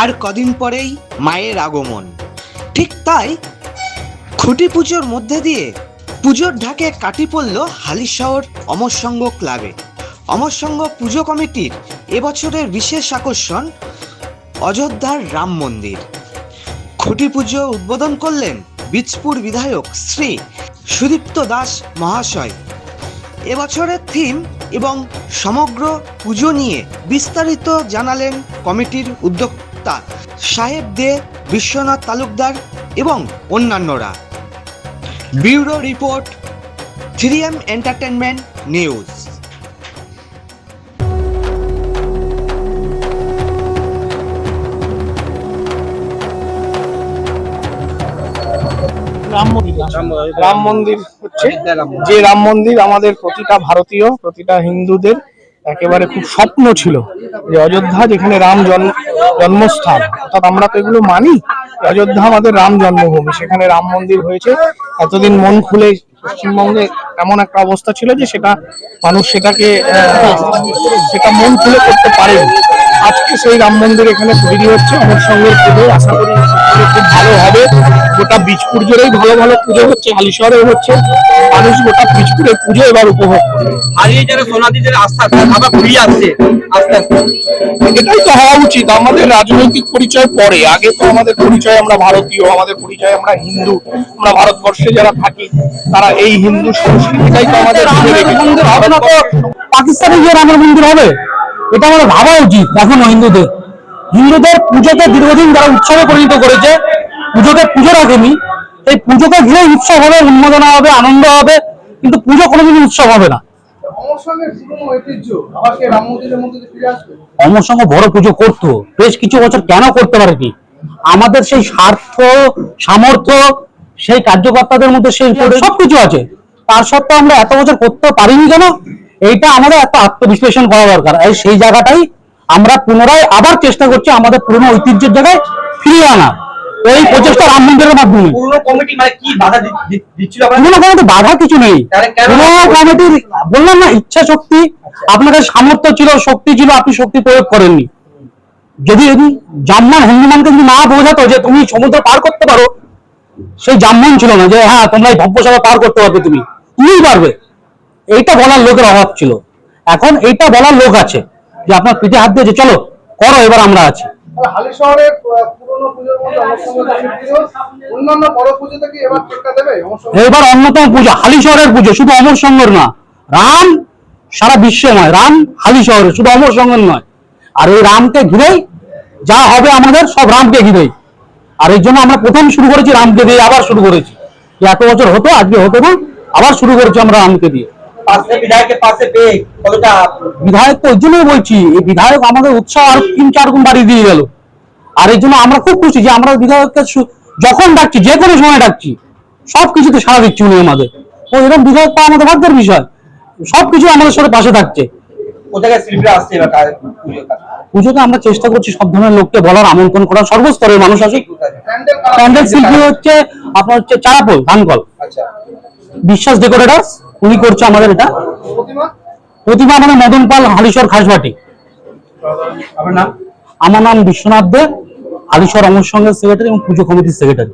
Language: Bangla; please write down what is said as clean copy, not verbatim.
আর কদিন পরেই মায়ের আগমন। ঠিক তাই খুঁটি পুজোর মধ্যে দিয়ে পুজোর ঢাকে কাটি পড়ল হালিশহর অমর সংঘ ক্লাবে। অমর সংঘ পুজো কমিটির এবছরের বিশেষ আকর্ষণ অযোধ্যার রাম মন্দির। খুঁটি পুজো উদ্বোধন করলেন বীজপুর বিধায়ক শ্রী সুদীপ্ত দাস মহাশয়। এবছরের থিম এবং সমগ্র পুজো নিয়ে বিস্তারিত জানালেন কমিটির উদ্যোক্তা সাহেব দে, বিশ্বনাথ তালুকদার এবং অন্যান্যরা। Bureau report, 3M entertainment news. Ram মন্দির হচ্ছে যে রাম মন্দির আমাদের প্রতিটা ভারতীয়, প্রতিটা হিন্দুদের একেবারে খুব স্বপ্ন ছিল যে অযোধ্যা, যেখানে রাম জন্মস্থান, অর্থাৎ আমরা তো এগুলো মানি, অযোধ্যা আমাদের রাম জন্মভূমি, সেখানে রাম মন্দির হয়েছে। এতদিন মন খুলে পশ্চিমবঙ্গে এমন একটা অবস্থা ছিল যে মানুষ সেটা মন খুলে করতে পারেনি। আজকে সেই রাম মন্দির এখানে তৈরি হচ্ছে অমর সংঘের পুজো। আশা করি খুব ভালো হবে। গোটা বীজপুর জুড়েই ভালো ভালো পুজো হচ্ছে, হালিশহরেও হচ্ছে। মানুষ গোটা বীজপুরের পুজো এবার উপভোগ করবে। হারিয়ে যারা সোনাদিদের আস্থা আবার ঘুরিয়ে আসছে আস্তে আস্তে। এটাই তো হওয়া উচিত। আমাদের রাজনৈতিক পরিচয় পরে, আগে তো আমাদের পরিচয় আমরা ভারতীয়, আমাদের পরিচয় আমরা হিন্দু। আমরা ভারতবর্ষে যারা থাকি তারা এই হিন্দু সংস্কৃতিটাই তো আমাদের মন্দির হবে না তো পাকিস্তানে গিয়ে রামের মন্দির হবে? এটা আমাদের ভাবা উচিত। এখনো হিন্দুদের পুজোকে দীর্ঘদিন যারা উৎসবে পরিণত করেছে, পুজোকে পুজো রাখেনি, এই পুজোকে ঘিরে উৎসব হবে, উন্মাদনা হবে, আনন্দ হবে, কিন্তু পুজো কোনোদিন উৎসব হবে না। অমর সংঘ বড় পুজো করতো বেশ কিছু বছর, কেন করতে পারেনি? আমাদের সেই স্বার্থ, সামর্থ্য, সেই কার্যকর্তাদের মধ্যে সেই সবকিছু আছে, তার সত্ত্বেও আমরা এত বছর করতে পারিনি কেন? এইটা আমাদের একটা আত্মবিশ্লেষণ করা দরকার। সেই জায়গাটাই আমরা পুনরায় আবার চেষ্টা করছি আমাদের পুরনো ঐতিহ্যের জায়গায় ফিরিয়ে আনা, এই প্রচেষ্টা রাম মন্দিরের মাধ্যমে। পুরনো কমিটি মানে কি বাধা দিচ্ছিল? পুরনো কমিটি বাধা কিছু নেই। পুরনো কমিটির বললাম না, ইচ্ছা শক্তি, আপনাদের সামর্থ্য ছিল, শক্তি ছিল, আপনি শক্তি প্রয়োগ করেননি। যদি জাম্মান হনুমানকে যদি না বোঝাতো যে তুমি সমুদ্র পার করতে পারো, সেই জাম্মান ছিল না যে হ্যাঁ তোমরা এই ভব্যসাগর পার করতে পারবে, তুমিই পারবে। এইটা বলার লোকের অভাব ছিল। এখন এইটা বলার লোক আছে যে আপনার পিঠে হাত দিয়েছে, চলো করো, এবার আমরা আছি। এবার অন্যতম পুজো হালিশহরের পুজো, শুধু অমর সংঘের না, রাম সারা বিশ্বে নয়, রাম হালিশহরের, শুধু অমর সংঘের নয়। আর এই রামকে ঘিরেই যা হবে আমাদের সব রামকে ঘিরেই। আর এই জন্য আমরা প্রথম শুরু করেছি রামকে দিয়ে, আবার শুরু করেছি। এত বছর হতো, আজকে হতো না, আবার শুরু করেছি আমরা রামকে দিয়ে। বিধায়ক তো ওই জন্যই বলছি, এই বিধায়ক আমাদের উৎসাহ আরো 3-4 গুণ বাড়িয়ে দিয়ে গেল। আর এই জন্য আমরা খুব খুশি যে আমরা বিধায়ককে যখন ডাকছি, যে কোনো সময় ডাকছি, সবকিছুতে সাড়া দিচ্ছি উনি আমাদের। তো এরকম বিধায়ক পাওয়া আমাদের ভাগ্যের বিষয়। সবকিছু আমাদের সাথে পাশে থাকছে। পুজোতে আমরা চেষ্টা করছি সব ধরনের লোককে বলার, আমন্ত্রণ করার, সর্বস্তরের মানুষ আসুক। প্যান্ডেল শিল্পী হচ্ছে আপনার হচ্ছে চারাপোল ধানকল, বিশ্বাস ডেকোরেটার্স, উনি করছে আমাদের এটা। প্রতিমা মানে মদন পাল, হালিশহর খাসবাটি। আমার নাম বিশ্বনাথ দে, হালিশহর অমর সংঘের সেক্রেটারি এবং পুজো কমিটির সেক্রেটারি।